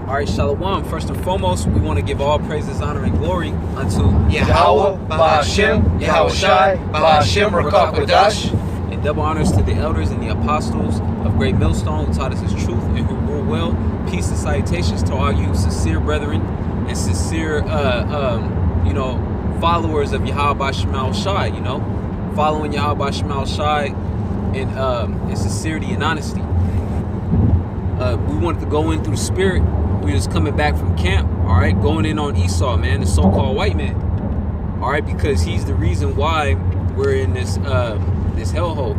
All right, Shalom. First and foremost, we want to give all praises, honor, and glory unto Yahweh, Bahashem, Yahweh Shai, Bahashem, Rakah Kodash. And double honors to the elders and the apostles of Great Millstone who taught us his truth and who rule well. Peace and salutations to all you sincere brethren and sincere, followers of Yahweh Shemal Shai, following Yahweh Shemal Shai in sincerity and honesty. We wanted to go in through the spirit. We was coming back from camp, all right, going in on Esau, man, the so-called white man, all right, because he's the reason why we're in this hellhole,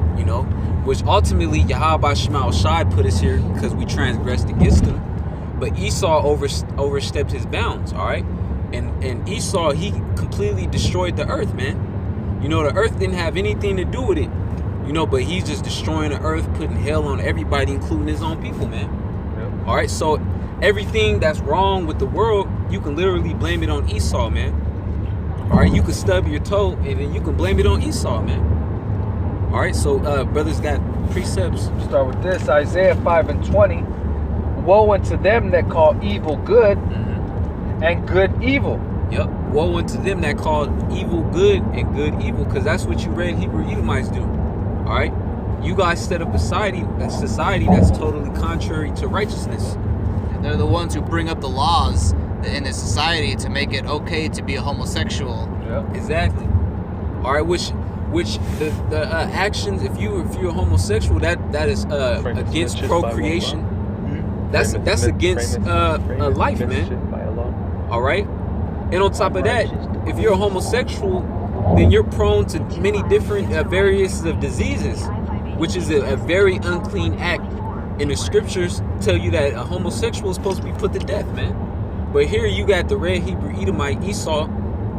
which ultimately Yahweh Shemal Shai put us here because we transgressed against him. But Esau overstepped his bounds, all right, and Esau, he completely destroyed the earth, man. The earth didn't have anything to do with it, but he's just destroying the earth, putting hell on everybody, including his own people, man. Yep. All right, so everything that's wrong with the world, you can literally blame it on Esau, man. All right, you can stub your toe and then you can blame it on Esau, man. All right, so brothers got precepts. Start with this, Isaiah 5:20. Woe unto them that call evil good and good evil. Yep, woe unto them that call evil good and good evil, because that's what you red Hebrew Edomites do. All right, you guys set up a society that's totally contrary to righteousness. They're the ones who bring up the laws in the society to make it okay to be a homosexual. Yeah, exactly. All right, which the actions, if you're a homosexual, that is against procreation. That's against life, man. All right, and on top of that, if you're a homosexual, then you're prone to many different various of diseases, which is a very unclean act. And the scriptures tell you that a homosexual is supposed to be put to death, man. But here you got the red Hebrew Edomite, Esau.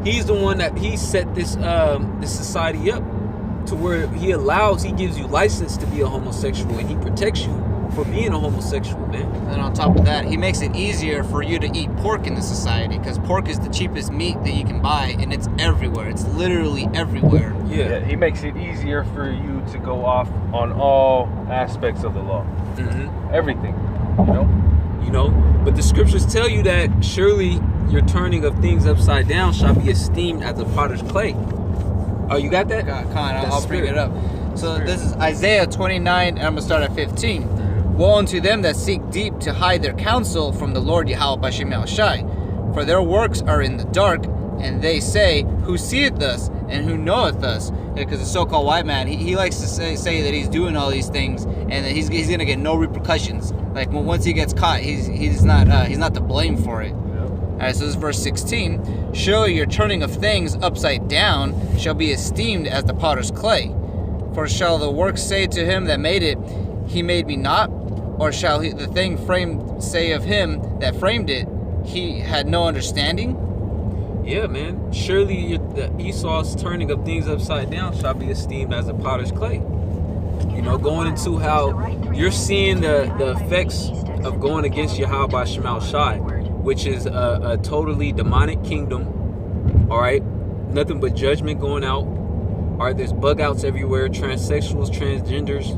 He's the one that he set this society up to where he gives you license to be a homosexual, and he protects you for being a homosexual, man. And on top of that, he makes it easier for you to eat pork in the society, because pork is the cheapest meat that you can buy, and it's everywhere. It's literally everywhere. Yeah, he makes it easier for you to go off on all aspects of the law. Everything, but the scriptures tell you that surely your turning of things upside down shall be esteemed as a potter's clay. Oh, you got that? I'll bring it up. So this is Isaiah 29, and I'm going to start at 15. Woe unto them that seek deep to hide their counsel from the Lord Yahweh Shemal Shai, for their works are in the dark, and they say, who seeth us, and who knoweth us? Because the so-called white man, he likes to say that he's doing all these things, and that he's gonna get no repercussions. Like once he gets caught, he's not to blame for it. All right, so this is verse 16. Surely your turning of things upside down shall be esteemed as the potter's clay. For shall the work say to him that made it, he made me not? Or shall the thing framed say of him that framed it, he had no understanding? Yeah, man. Surely Esau's turning of things upside down shall be esteemed as a potter's clay. Going into how you're seeing the effects of going against Yahweh Shemal Shai, which is a totally demonic kingdom. All right, nothing but judgment going out. All right, there's bug outs everywhere, transsexuals, transgenders.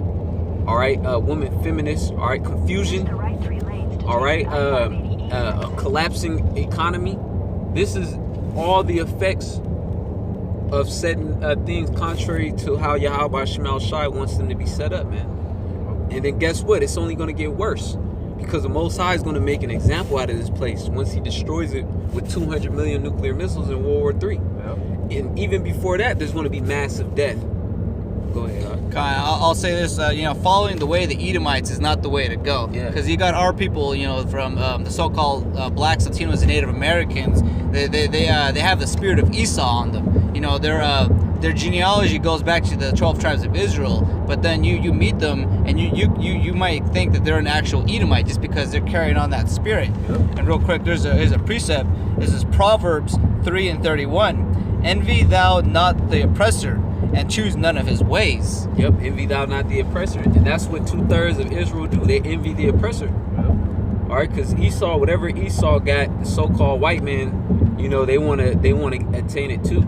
All right, women, feminists. All right, confusion. All right, a collapsing economy. This is all the effects of setting things contrary to how Yahweh Shemal Shai wants them to be set up, man. And then guess what? It's only going to get worse, because the Most High is going to make an example out of this place once he destroys it with 200 million nuclear missiles in World War III. Yep. And even before that, there's going to be massive death. Go ahead. I'll say this, following the way of the Edomites is not the way to go. Because you got our people, from the so-called blacks, Latinos, and Native Americans. They have the spirit of Esau on them. Their genealogy goes back to the 12 tribes of Israel. But then you meet them, and you might think that they're an actual Edomite just because they're carrying on that spirit. Yep. And real quick, here's a precept. This is Proverbs 3:31. Envy thou not the oppressor, and choose none of his ways. Yep, envy thou not the oppressor. And that's what 2/3 of Israel do. They envy the oppressor. Yep. All right, because Esau, whatever Esau got, the so-called white man, they want to attain it too,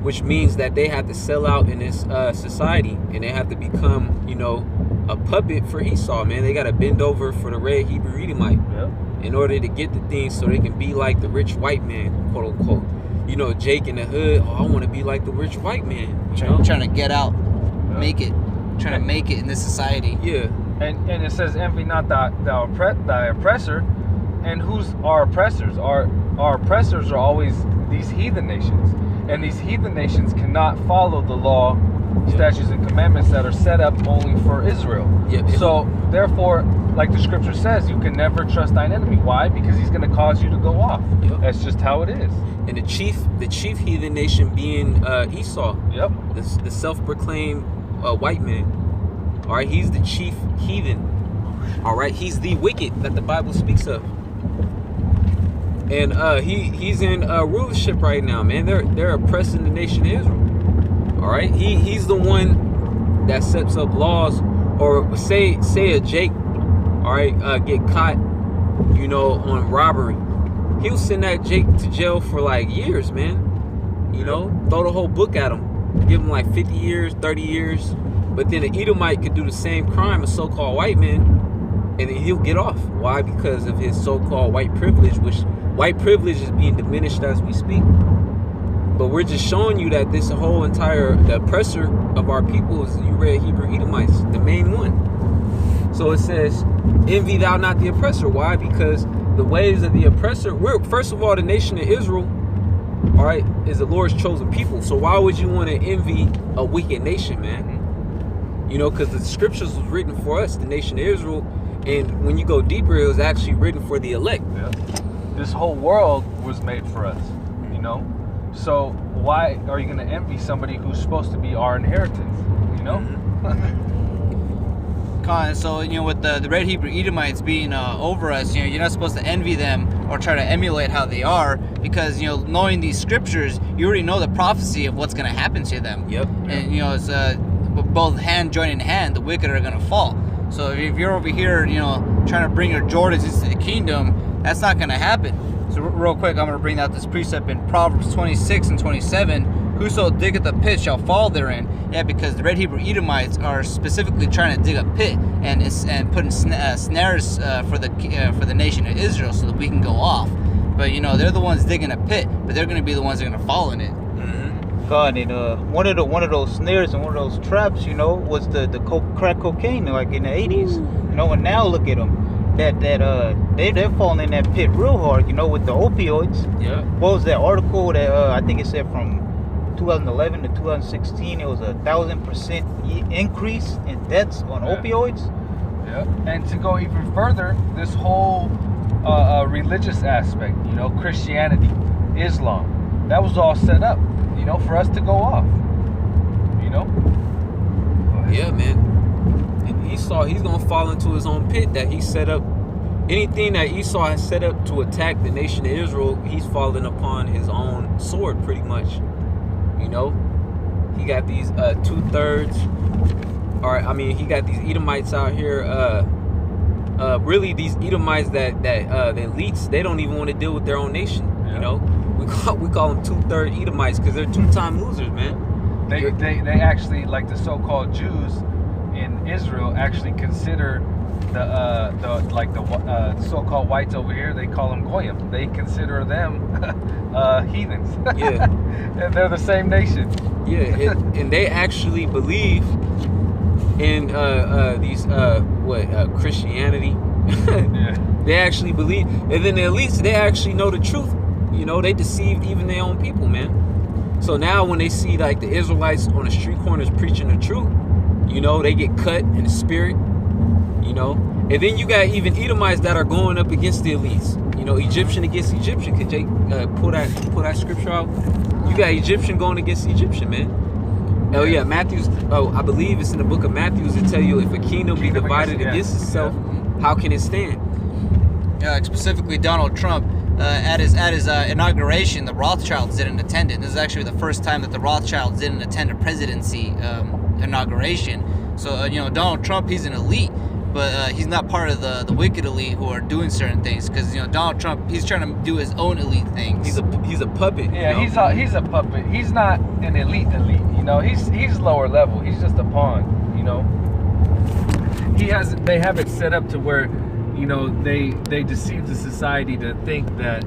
which means that they have to sell out in this society, and they have to become, a puppet for Esau, man. They got to bend over for the red Hebrew Edomite in order to get the things so they can be like the rich white man, quote unquote. You know, Jake in the hood, I want to be like the rich white man. Trying to get out, make it, trying to make it in this society. Yeah. And it says, envy not thy oppressor. And who's our oppressors? Our oppressors are always these heathen nations. And these heathen nations cannot follow the law, statutes, and commandments that are set up only for Israel. So, therefore, like the scripture says, you can never trust thine enemy. Why? Because he's going to cause you to go off. That's just how it is. And the chief heathen nation being Esau. The self-proclaimed white man. All right, he's the chief heathen. All right, he's the wicked that the Bible speaks of. And he's in rulership right now, man. They're oppressing the nation of Israel. All right, he's the one that sets up laws, or say a Jake, all right, get caught, you know, on robbery. He'll send that Jake to jail for like years, man. You know, throw the whole book at him, give him like 50 years, 30 years. But then an Edomite could do the same crime, a so-called white man, and then he'll get off. Why? Because of his so-called white privilege, which white privilege is being diminished as we speak. But we're just showing you that this whole the oppressor of our people is, you read Hebrew Edomites, the main one. So it says, envy thou not the oppressor. Why? Because the ways of the oppressor, first of all, the nation of Israel, all right, is the Lord's chosen people. So why would you want to envy a wicked nation, man? You know, because the scriptures was written for us, the nation of Israel. And when you go deeper, it was actually written for the elect. This whole world was made for us, you know? So why are you going to envy somebody who's supposed to be our inheritance, you know? So, you know, with the red Hebrew Edomites being over us, you know, you're not supposed to envy them or try to emulate how they are, because, you know, knowing these scriptures, you already know the prophecy of what's going to happen to them. And, you know, it's both hand joining hand, the wicked are going to fall. So if you're over here, you know, trying to bring your Jordans into the kingdom, that's not going to happen. So real quick, I'm going to bring out this precept in Proverbs 26 and 27. Whoso diggeth a pit shall fall therein. Yeah, because the red Hebrew Edomites are specifically trying to dig a pit and putting snares for the nation of Israel so that we can go off. But, you know, they're the ones digging a pit, but they're going to be the ones that are going to fall in it. God, and one of those snares and one of those traps, you know, was the crack cocaine, like in the 80s. You know, and now look at them. They're falling in that pit real hard, you know, with the opioids. What was that article that I think it said from 2011 to 2016? It was 1,000% increase in deaths on opioids. And to go even further, this whole religious aspect, you know, Christianity, Islam, that was all set up, you know, for us to go off, you know? Yeah, man. And Esau, he's going to fall into his own pit that he set up. Anything that Esau has set up to attack the nation of Israel, he's fallen upon his own sword, pretty much. You know? He got these 2/3, or I mean, he got these Edomites out here. Really, these Edomites that the elites, they don't even want to deal with their own nation. You know? We call them 2/3 Edomites because they're two-time losers, man. They actually, like the so-called Jews in Israel, actually consider the so-called whites over here. They call them goyim. They consider them heathens. And they're the same nation. And they actually believe in these Christianity. They actually believe, and then the elites, they actually know the truth. You know, they deceived even their own people, man. So now when they see like the Israelites on the street corners preaching the truth, you know, they get cut in the spirit, you know. And then you got even Edomites that are going up against the elites. You know, Egyptian against Egyptian. Could Jake pull that scripture out? You got Egyptian going against Egyptian, man. Oh yeah, Matthew's. Oh, I believe it's in the book of Matthew. It tell you if a kingdom be divided against itself, how can it stand? Specifically, Donald Trump. At his inauguration, the Rothschilds didn't attend it. This is actually the first time that the Rothschilds didn't attend a presidency inauguration. So, you know, Donald Trump, he's an elite, but he's not part of the wicked elite who are doing certain things. Because, you know, Donald Trump, he's trying to do his own elite things. He's a puppet. Yeah, you know? he's a puppet. He's not an elite. You know, he's lower level. He's just a pawn. You know. They have it set up to where, you know, they deceive the society to think that,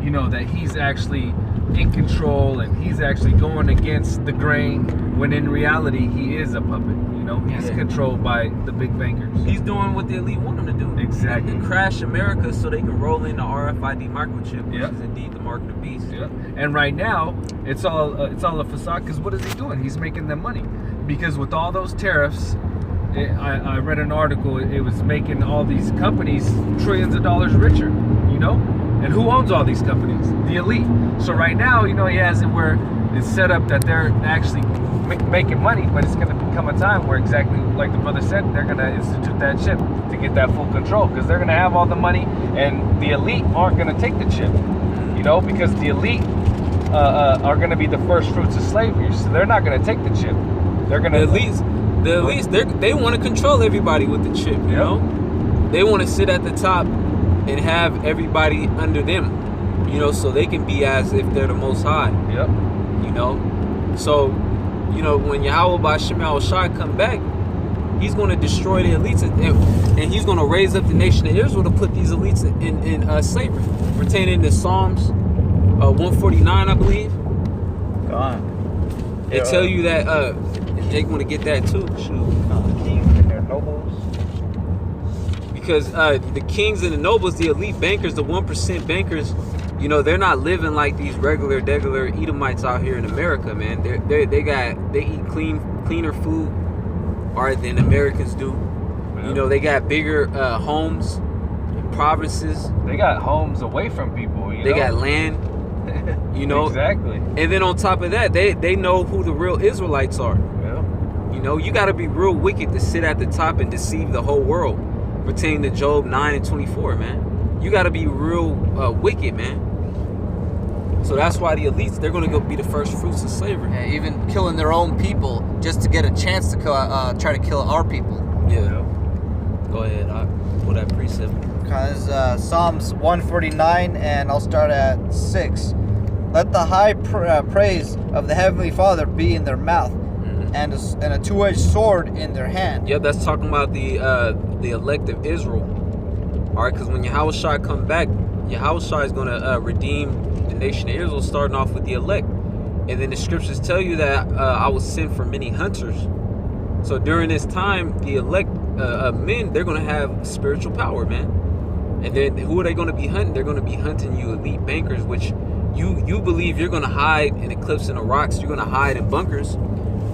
you know, that he's actually in control and he's actually going against the grain, when in reality he is a puppet. You know, he's controlled by the big bankers. He's doing what the elite want him to do. Exactly. To crash America so they can roll in the RFID microchip, which Yep. is indeed the mark of the beast. Yeah. And right now, it's all a facade. Because what is he doing? He's making them money. Because with all those tariffs, I read an article. It was making all these companies trillions of dollars richer. You know, and who owns all these companies? The elite. So right now, you know, he has it where it's set up that they're actually making money, but it's going to become a time where, exactly like the brother said, they're going to institute that chip to get that full control, because they're going to have all the money, and the elite aren't going to take the chip, you know, because the elite are going to be the first fruits of slavery, so they're not going to take the chip. They're going to The elites, they want to control everybody with the chip. You know, they want to sit at the top and have everybody under them. You know, so they can be as if they're the Most High. Yep. You know, so. You know, when Yahweh Ba'Shem Shai come back, he's going to destroy the elites, and he's going to raise up the nation of Israel to put these elites in slavery. Pertaining to Psalms 149, I believe. God. They tell you that they want to get that too. Shoot. The kings and their nobles. Because the kings and the nobles, the elite bankers, the 1% bankers, you know, they're not living like these regular Edomites out here in America, man. They eat cleaner food, all right, than Americans do. Yeah. You know, they got bigger homes, provinces. They got homes away from people. They got land. You know, exactly. And then on top of that, they know who the real Israelites are. Yeah. You know, you got to be real wicked to sit at the top and deceive the whole world. Pertaining to Job 9:24, man. You got to be real wicked, man. So that's why the elites, they're going to go be the first fruits of slavery. Yeah, even killing their own people just to get a chance to try to kill our people. Yeah. Go ahead. I'll pull that precept. Because Psalms 149, and I'll start at 6. Let the high praise of the Heavenly Father be in their mouth, and a two-edged sword in their hand. Yeah, that's talking about the elect of Israel. All right, because when Yahushua come back, Yahushua is going to redeem the nation of Israel, starting off with the elect. And then the scriptures tell you that I will send for many hunters. So during this time, the elect men, they're going to have spiritual power, man. And then who are they going to be hunting? They're going to be hunting you elite bankers, which you believe you're going to hide in the cliffs and the rocks. You're going to hide in bunkers.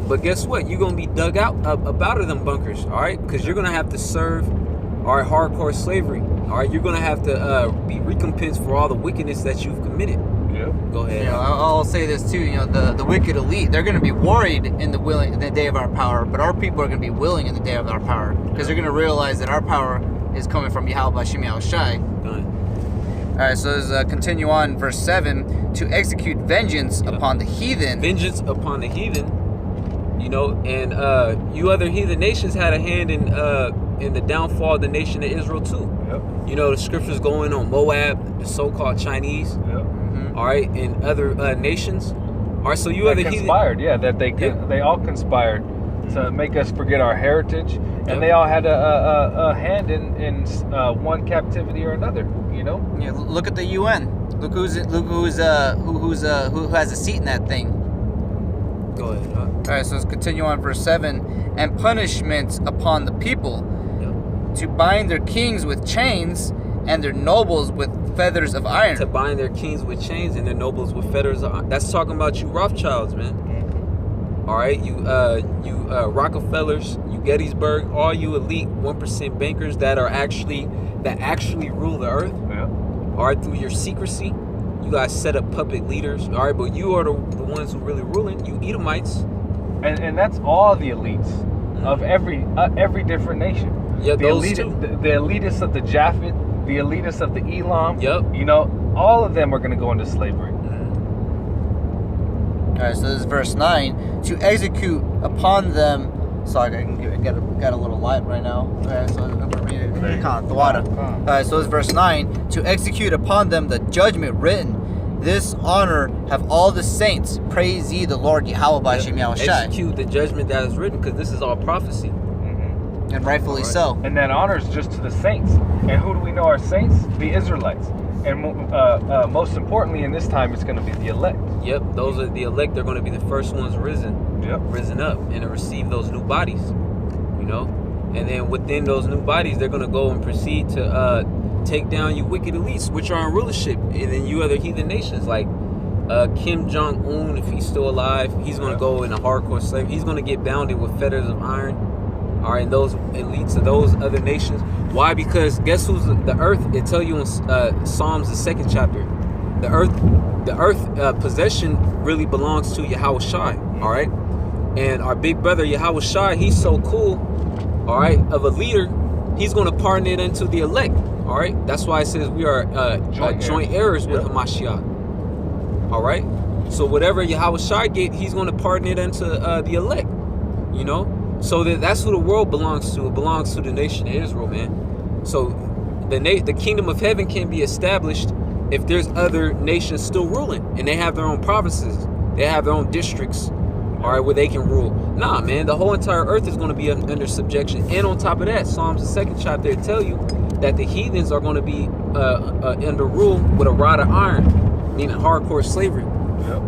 But guess what? You're going to be dug out out of them bunkers, all right? Because you're going to have to serve, all right, hardcore slavery. All right, you're going to have to be recompensed for all the wickedness that you've committed. Yeah. Go ahead. You know, I'll say this too. You know, the wicked elite, they're going to be worried in the day of our power, but our people are going to be willing in the day of our power, because they're going to realize that our power is coming from Yahweh Ba'Shem Shai. Go ahead. All right, so let's continue on, verse 7, to execute vengeance upon the heathen. Vengeance upon the heathen. You know, and you other heathen nations had a hand in the downfall of the nation of Israel too. Yep. You know, the scriptures going on Moab, the so-called Chinese. Yep. All right, and other nations. All right, so you other heathen. Conspired, yeah, that they all conspired to make us forget our heritage, and they all had a hand in one captivity or another. You know. Yeah, look at the UN. Look who has a seat in that thing. Go ahead. All right, so let's continue on, verse 7. And punishments upon the people, to bind their kings with chains and their nobles with feathers of iron. To bind their kings with chains and their nobles with feathers of iron. That's talking about you Rothschilds, man. All right, you Rockefellers, you Gettysburg, all you elite 1% bankers that actually rule the earth. Yeah. All right, through your secrecy. You guys set up puppet leaders, all right, but you are the ones who really ruling. You Edomites, and that's all the elites of every different nation. Yeah, the those elite, two. The elitists of the Japhet, the elitists of the Elam. Yep. You know, all of them are going to go into slavery. All right, so this is verse 9. To execute upon them. Sorry, I can got a little light right now. All right, so I'm gonna read it. The water. All right, so it's verse 9. To execute upon them the judgment written. This honor have all the saints. Praise ye the Lord Yahweh Ba'Shem Yahushai. Execute the judgment that is written, because this is all prophecy. And rightfully so. And that honor is just to the saints. And who do we know are saints? The Israelites. And most importantly, in this time, it's going to be the elect. Yep, those are the elect. They're going to be the first ones risen up, and to receive those new bodies. You know, and then within those new bodies, they're going to go and proceed to take down you wicked elites, which are in rulership, and then you other heathen nations like Kim Jong-un, if he's still alive, he's going to go in a hardcore slave. He's going to get bounded with fetters of iron. All right, and those elites of those other nations. Why? Because guess who's the earth? It tell you in Psalms, the 2nd chapter. The earth possession really belongs to Yahweh Shai. All right, and our big brother Yahweh Shai, he's so cool. All right, of a leader, he's going to partner it into the elect. All right, that's why it says we are joint heirs with Hamashiach. All right, so whatever Yahweh Shai get, he's going to partner it into the elect. You know. So that's who the world belongs to. It belongs to the nation of Israel, man. So the kingdom of heaven can be established if there's other nations still ruling, and they have their own provinces, they have their own districts, all right, where they can rule. Nah, man, the whole entire earth is going to be under subjection. And on top of that, Psalms, the 2nd chapter, it tell you that the heathens are going to be under rule with a rod of iron, meaning hardcore slavery. Yep.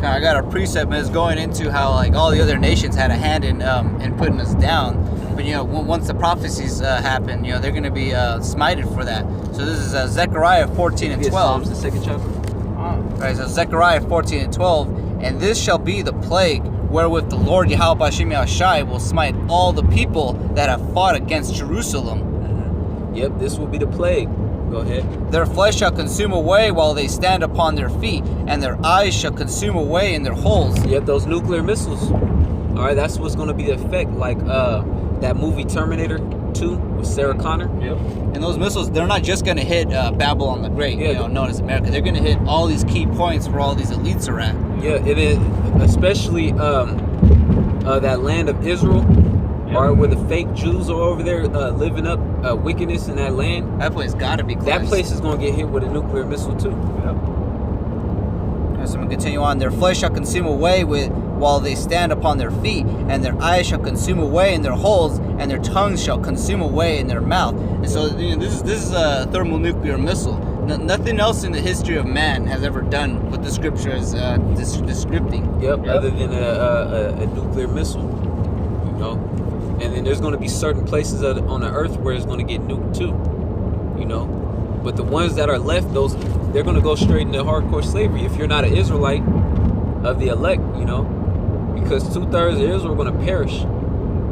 I got a precept, and it's going into how like all the other nations had a hand in putting us down. But you know, once the prophecies happen, you know, they're going to be smited for that. So this is Zechariah 14 and 12. Psalms, the 2nd chapter. Right, so Zechariah 14 and 12. And this shall be the plague wherewith the Lord Yahweh Bashim Yahushai will smite all the people that have fought against Jerusalem. Mm-hmm. Yep, this will be the plague. Go ahead. Their flesh shall consume away while they stand upon their feet, and their eyes shall consume away in their holes. Yep, those nuclear missiles. All right, that's what's going to be the effect. Like that movie Terminator 2 with Sarah Connor. Yep. And those missiles, they're not just going to hit Babylon the Great, you know, known as America. They're going to hit all these key points where all these elites are at. Yeah, and then especially that land of Israel. Or where the fake Jews are over there living up wickedness in that land. That place got to be closed. That place is going to get hit with a nuclear missile too. Yep. So I'm going to continue on. Their flesh shall consume away while they stand upon their feet, and their eyes shall consume away in their holes, and their tongues shall consume away in their mouth. And so you know, this is a thermonuclear missile. Nothing else in the history of man has ever done what the scripture is descripting. Yep, other than a nuclear missile, you know. And then there's going to be certain places on the earth where it's going to get nuked too, you know. But the ones that are left, they're going to go straight into hardcore slavery if you're not an Israelite of the elect, you know, because 2/3 of Israel are going to perish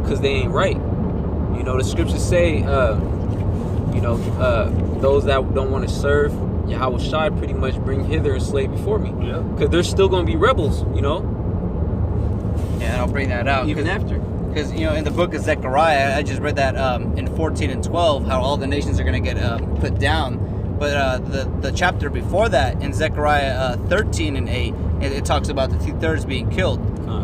because they ain't right. You know, the scriptures say, you know, those that don't want to serve Yahweh Shai pretty much bring hither a slave before me. Yeah. Because they're still going to be rebels, you know. Yeah, and I'll bring that out. Even after. Because, you know, in the book of Zechariah, I just read that in 14 and 12, how all the nations are going to get put down. But the chapter before that, in Zechariah 13 and 8, it talks about the 2/3 being killed.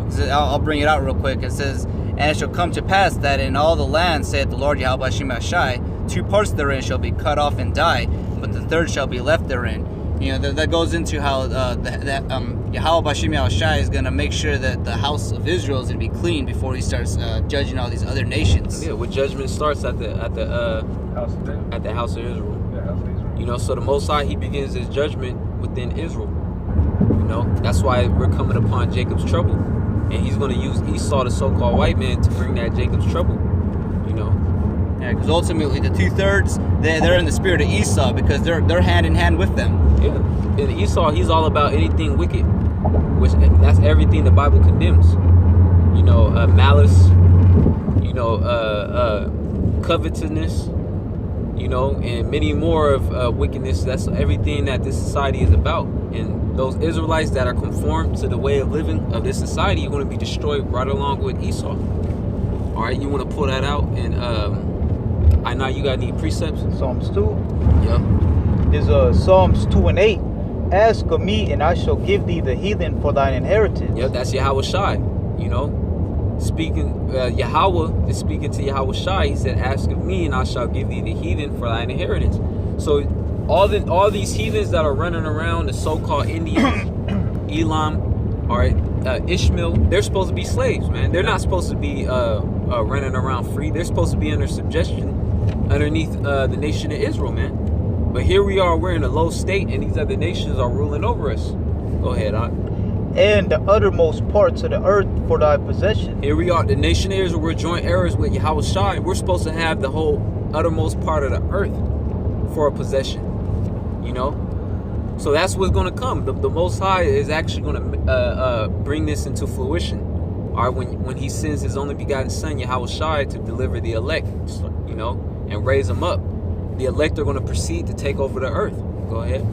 So I'll bring it out real quick. It says, and it shall come to pass that in all the land, saith the Lord Yahweh Bashim Yahushai, 2 parts therein shall be cut off and die, but the third shall be left therein. You know, that goes into how Yahweh Bashim Yahushai is going to make sure that the house of Israel is going to be clean before he starts judging all these other nations. Yeah, what judgment starts at the House of David. at the house of Israel. Yeah, House of Israel. You know, so the Most High, he begins his judgment within Israel. You know, that's why we're coming upon Jacob's trouble, and he's going to use Esau, the so-called white man, to bring that Jacob's trouble. You know. Yeah, because ultimately the 2/3 they're in the spirit of Esau because they're hand in hand with them. Yeah, and Esau, he's all about anything wicked, which that's everything the Bible condemns. You know, malice. You know, covetousness. You know, and many more of wickedness. That's everything that this society is about. And those Israelites that are conformed to the way of living of this society are going to be destroyed right along with Esau. All right, you want to pull that out, and I know you got any precepts. Psalms 2. Yep. There's Psalms 2 and 8. Ask of me, and I shall give thee the heathen for thine inheritance. Yep, that's Yahweh Shai. You know, speaking, Yahweh is speaking to Yahweh Shai. He said, "Ask of me, and I shall give thee the heathen for thine inheritance." So, all these heathens that are running around, the so-called Indians, Elam, all right, Ishmael, they're supposed to be slaves, man. They're not supposed to be running around free. They're supposed to be under subjection underneath the nation of Israel, man. But here we are, we're in a low state, and these other nations are ruling over us. Go ahead, And the uttermost parts of the earth for thy possession. Here we are, the nation of Israel, we're joint heirs with Yahweh Shai. We're supposed to have the whole uttermost part of the earth for a possession, you know? So that's what's going to come. The Most High is actually going to bring this into fruition. All right, when he sends his only begotten son, Yahweh Shai, to deliver the elect, you know, and raise them up. The elect are going to proceed to take over the earth. Go ahead.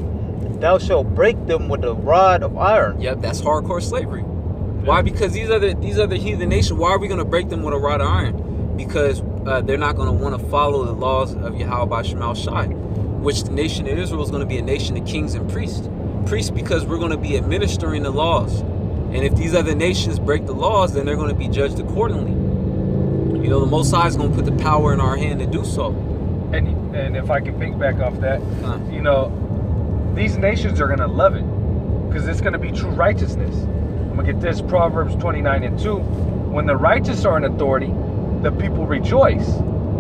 Thou shalt break them with a rod of iron. Yep, that's hardcore slavery. Why? Because these other heathen nations, why are we going to break them with a rod of iron? Because they're not going to want to follow the laws of Yahweh Shemal Shai, which the nation of Israel is going to be a nation of kings and priests. Priests, because we're going to be administering the laws. And if these other nations break the laws, then they're going to be judged accordingly. You know, the Most High is going to put the power in our hand to do so. And if I can piggyback off that, you know, these nations are going to love it because it's going to be true righteousness. I'm going to get this, Proverbs 29:2. When the righteous are in authority, the people rejoice.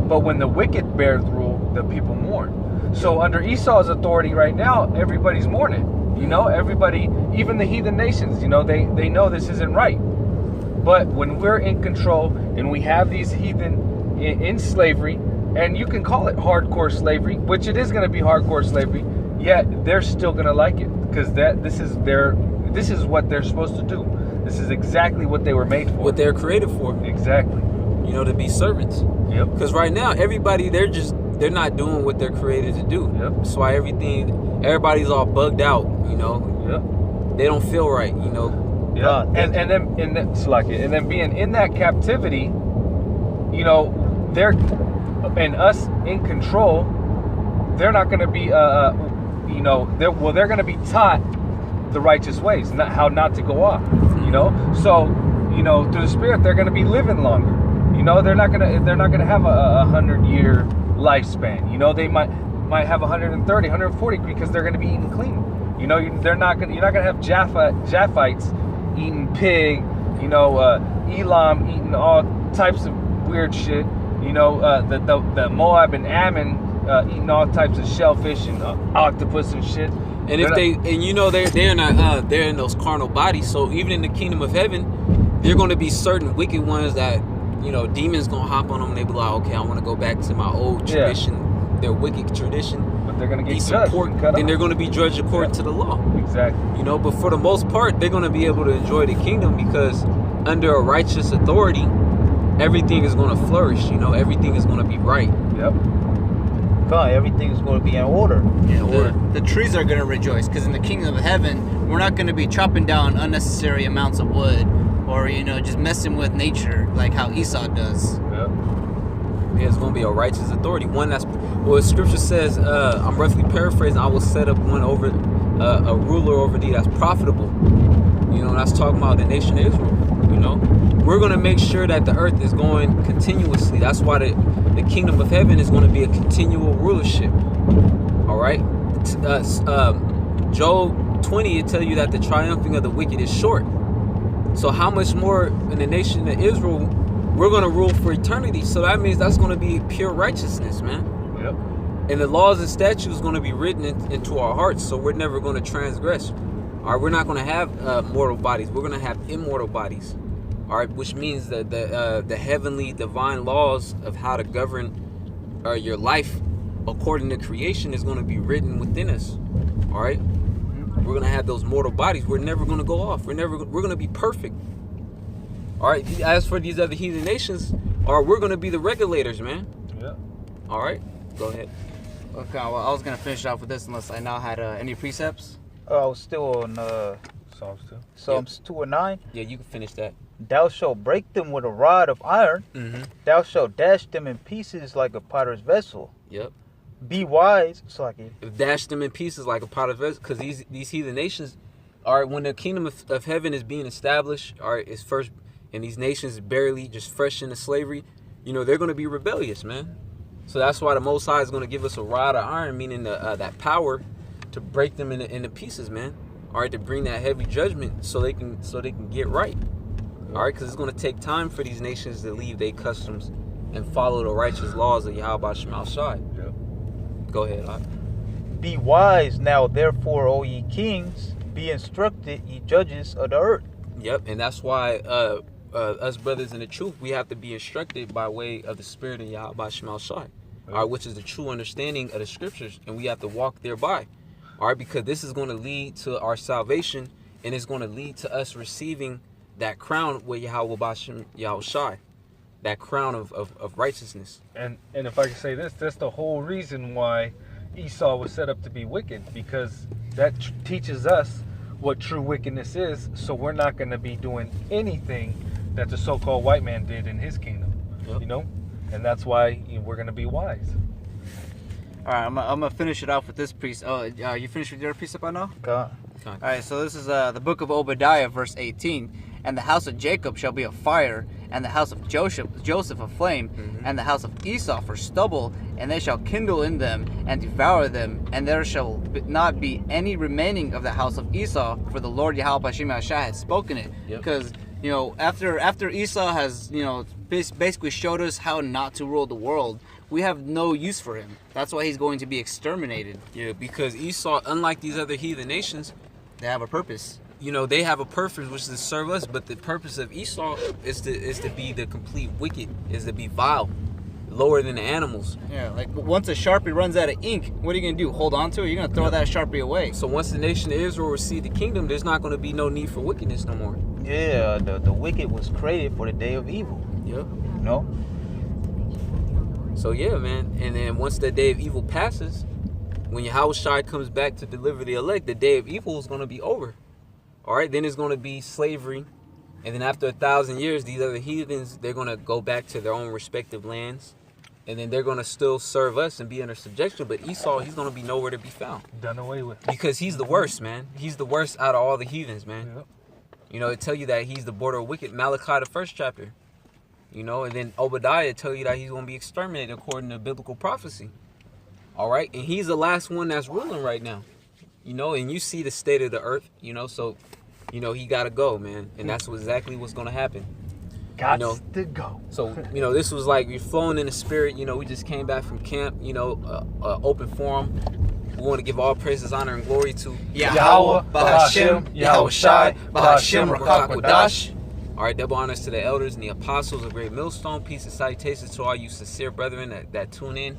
But when the wicked bear rule, the people mourn. So under Esau's authority right now, everybody's mourning. You know, everybody, even the heathen nations, you know, they know this isn't right. But when we're in control and we have these heathen in slavery, and you can call it hardcore slavery, which it is going to be hardcore slavery, yet they're still going to like it because this is what they're supposed to do. This is exactly what they were made for. What they're created for. Exactly. You know, to be servants. Yep. Because right now, everybody, they're not doing what they're created to do. Yep. That's why everybody's all bugged out, you know. Yep. They don't feel right, you know. Yeah. And then being in that captivity, you know, they're and us in control, they're not going to be you know, they're going to be taught the righteous ways, not how not to go off, you know. So, you know, through the Spirit, they're going to be living longer. You know, they're not going to have a 100-year lifespan. You know, they might have 130, 140 because they're going to be eating clean. You know, you're not going to have Japhites eating pig. You know, Elam eating all types of weird shit. You know, the Moab and Ammon eating all types of shellfish and octopus and shit. And they're in those carnal bodies. So even in the kingdom of heaven, there are going to be certain wicked ones that, you know, demons gonna hop on them. And they be like, okay, I want to go back to my old tradition, their wicked tradition. But they're gonna get judged, and they're going to be judged according to the law. Exactly. You know, but for the most part, they're going to be able to enjoy the kingdom because under a righteous authority, everything is going to flourish. You know, everything is going to be right. Yep. God, everything is going to be in order. The trees are going to rejoice because in the kingdom of heaven, we're not going to be chopping down unnecessary amounts of wood or, you know, just messing with nature like how Esau does. Yep. Yeah, it's going to be a righteous authority. One that's, well, Scripture says, I'm roughly paraphrasing, I will set up one over, a ruler over thee that's profitable. You know, that's talking about the nation of Israel. You know, we're going to make sure that the earth is going continuously. That's why the kingdom of heaven is going to be a continual rulership. All right. Job 20, it tell you that the triumphing of the wicked is short. So how much more in the nation of Israel we're going to rule for eternity? So that means that's going to be pure righteousness, man. Yep. And the laws and statutes going to be written into our hearts, so we're never going to transgress. All right, we're not going to have mortal bodies. We're going to have immortal bodies. All right, which means that the heavenly divine laws of how to govern your life according to creation is going to be written within us. All right, we're going to have those mortal bodies. We're never going to go off. We're going to be perfect. All right. As for these other heathen nations, we're going to be the regulators, man. Yeah. All right. Go ahead. Okay, well, I was going to finish off with this unless I now had any precepts. I was still on Psalms 2. Psalms 2 and 9. Yeah, you can finish that. Thou shalt break them with a rod of iron. Mm-hmm. Thou shalt dash them in pieces like a potter's vessel. Yep. Be wise, dash them in pieces like a pot of vessel, because these heathen nations, all right, when the kingdom of heaven is being established, all right, it's first, and these nations barely just fresh into slavery, you know, they're going to be rebellious, man. So that's why the Most High is going to give us a rod of iron, meaning that power to break them into pieces, man. All right, to bring that heavy judgment so they can get right. All right, because it's going to take time for these nations to leave their customs and follow the righteous laws of Yahweh Shema Shai. Yep. Go ahead. Be wise now, therefore, O ye kings, be instructed, ye judges of the earth. Yep, and that's why us brothers in the truth, we have to be instructed by way of the Spirit of Yahweh Shema Shai, all right, which is the true understanding of the scriptures, and we have to walk thereby, all right, because this is going to lead to our salvation, and it's going to lead to us receiving that crown with Yahweh Bashem Yahweh Shai, that crown of righteousness. And if I can say this, that's the whole reason why Esau was set up to be wicked, because that teaches us what true wickedness is, so we're not going to be doing anything that the so-called white man did in his kingdom. Yep. You know, and that's why we're going to be wise. All right, I'm gonna finish it off with this priest. Oh, you finished with your precept, I know. God. All right, so this is the book of Obadiah, verse 18. And the house of Jacob shall be a fire, and the house of Joseph a flame, and the house of Esau for stubble, and they shall kindle in them and devour them, and there shall not be any remaining of the house of Esau, for the Lord Yahweh Shema Shai had spoken it. Yep. Because you know, after Esau has basically showed us how not to rule the world, we have no use for him. That's why he's going to be exterminated. Yeah, because Esau, unlike these other heathen nations, They have a purpose. you know, they have a purpose which is to serve us, but the purpose of Esau is to be the complete wicked, is to be vile, lower than the animals. Yeah, like once a Sharpie runs out of ink, what are you gonna do? Hold on to it? You're gonna throw that Sharpie away. So once the nation of Israel receive the kingdom, there's not going to be no need for wickedness no more. Yeah, the wicked was created for the day of evil. Yep. You know? So yeah, man. And then once the day of evil passes, when Yahweh Shai comes back to deliver the elect, the day of evil is going to be over. All right, then it's going to be slavery. And then after 1,000 years, these other heathens, they're going to go back to their own respective lands. And then they're going to still serve us and be under subjection. But Esau, he's going to be nowhere to be found. Done away with. Because he's the worst, man. He's the worst out of all the heathens, man. Yep. You know, it tell you that he's the border of wicked. Malachi, the first chapter. You know, and then Obadiah tell you that he's going to be exterminated according to biblical prophecy. All right? And he's the last one that's ruling right now. You know, and you see the state of the earth, you know, so, you know, he got to go, man. And that's exactly what's going to happen. Got know, to go. So, you know, this was like we're flowing in the spirit. You know, we just came back from camp, you know, open forum. We want to give all praises, honor, and glory to Yahweh, Bahashem, Yahweh Shai, Bahashem, Rakak Wadash. All right, double honors to the elders and the apostles of Great Millstone. Peace and salutations to all you sincere brethren that tune in.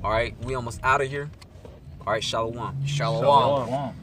All right, we almost out of here. All right, shalom. Shalom. Shalom. Shalom.